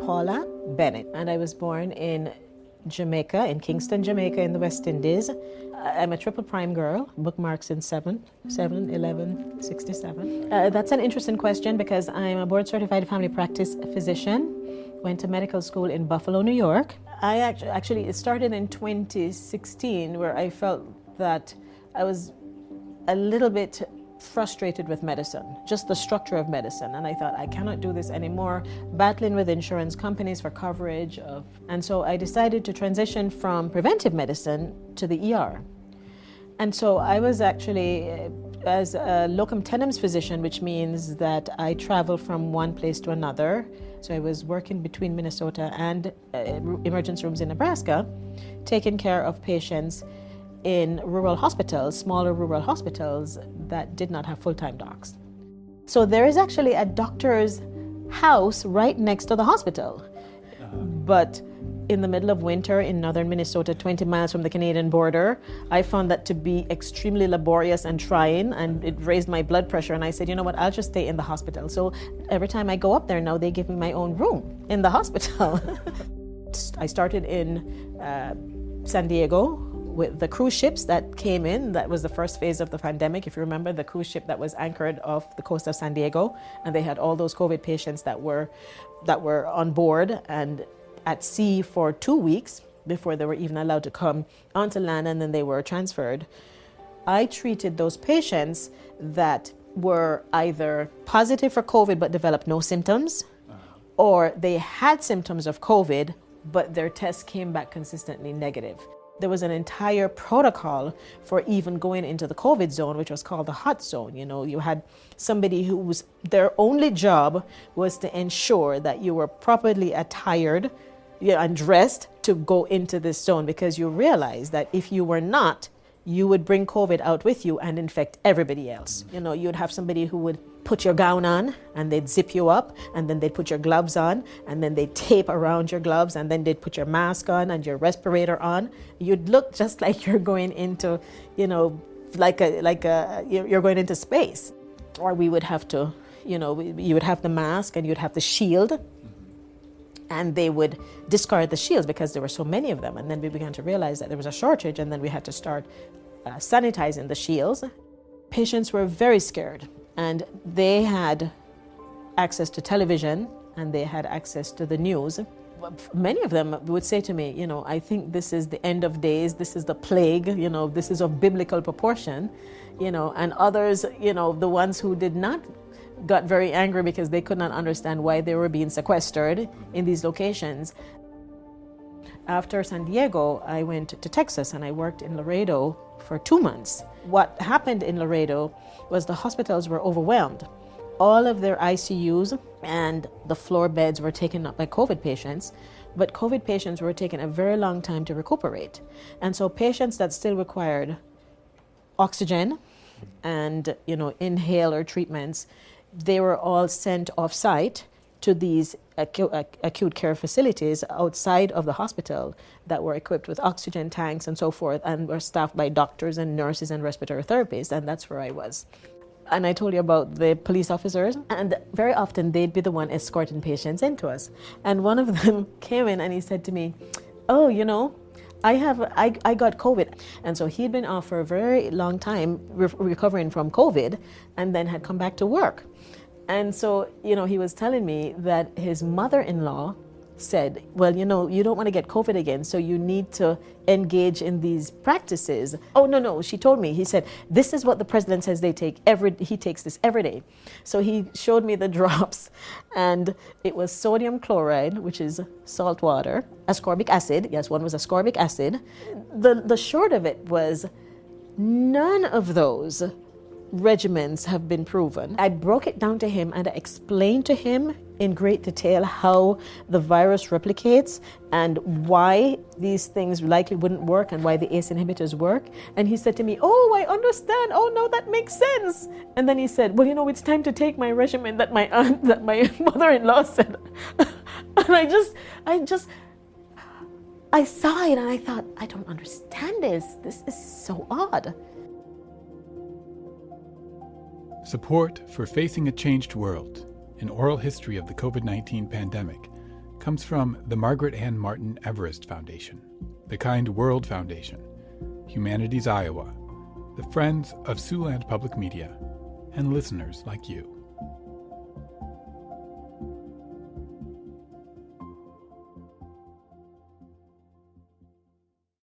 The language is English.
Paula Bennett, and I was born in Jamaica, in Kingston, Jamaica, in the West Indies. I'm a triple prime girl, bookmarks in 7/11/67. That's an interesting question because I'm a board certified family practice physician. Went to medical school in Buffalo, New York. I actually it started in 2016 where I felt that I was a little bit frustrated with medicine, just the structure of medicine. And I thought, I cannot do this anymore, battling with insurance companies for coverage of. And so I decided to transition from preventive medicine to the ER. And so I was actually, as a locum tenens physician, which means that I travel from one place to another. So I was working between Minnesota and emergency rooms in Nebraska, taking care of patients in rural hospitals, smaller rural hospitals that did not have full-time docs. So there is actually a doctor's house right next to the hospital. But in the middle of winter in northern Minnesota, 20 miles from the Canadian border, I found that to be extremely laborious and trying, and it raised my blood pressure. And I said, you know what, I'll just stay in the hospital. So every time I go up there now, they give me my own room in the hospital. I started in San Diego with the cruise ships that came in. That was the first phase of the pandemic. If you remember, the cruise ship that was anchored off the coast of San Diego, and they had all those COVID patients that were on board and at sea for 2 weeks before they were even allowed to come onto land, and then they were transferred. I treated those patients that were either positive for COVID but developed no symptoms, or they had symptoms of COVID but their tests came back consistently negative. There was an entire protocol for even going into the COVID zone, which was called the hot zone. You know, you had somebody whose their only job was to ensure that you were properly attired and dressed to go into this zone, because you realize that if you were not, you would bring COVID out with you and infect everybody else. You know, you'd have somebody who would put your gown on and they'd zip you up, and then they'd put your gloves on, and then they'd tape around your gloves, and then they'd put your mask on and your respirator on. You'd look just like you're going into, you know, you're going into space. Or we would have to, you know, you would have the mask and you'd have the shield, and they would discard the shields because there were so many of them. And then we began to realize that there was a shortage, and then we had to start sanitizing the shields. Patients were very scared, and they had access to television and they had access to the news. Many of them would say to me, you know, I think this is the end of days, this is the plague, you know, this is of biblical proportion, you know, and others, you know, the ones who did not got very angry because they could not understand why they were being sequestered in these locations. After San Diego, I went to Texas and I worked in Laredo for 2 months. What happened in Laredo was the hospitals were overwhelmed. All of their ICUs and the floor beds were taken up by COVID patients, but COVID patients were taking a very long time to recuperate. And so patients that still required oxygen and, you know, inhaler treatments, they were all sent off-site to these acute care facilities outside of the hospital that were equipped with oxygen tanks and so forth, and were staffed by doctors and nurses and respiratory therapists, and that's where I was. And I told you about the police officers, and very often they'd be the one escorting patients into us. And one of them came in and he said to me, oh, you know, I got COVID. And so he'd been off for a very long time recovering from COVID, and then had come back to work. And so, you know, he was telling me that his mother-in-law said, well, you know, you don't want to get COVID again, so you need to engage in these practices. Oh, no, she told me, he said, this is what the president says he takes this every day. So he showed me the drops, and it was sodium chloride, which is salt water, ascorbic acid. Yes, one was ascorbic acid. The short of it was none of those regimens have been proven. I broke it down to him and I explained to him in great detail how the virus replicates and why these things likely wouldn't work and why the ACE inhibitors work. And he said to me, oh, I understand. Oh, no, that makes sense. And then he said, well, you know, it's time to take my regimen that my mother-in-law said. And I saw it and I thought, I don't understand this. This is so odd. Support for Facing a Changed World, an oral history of the COVID-19 pandemic, comes from the Margaret Ann Martin Everest Foundation, the Kind World Foundation, Humanities Iowa, the Friends of Siouxland Public Media, and listeners like you.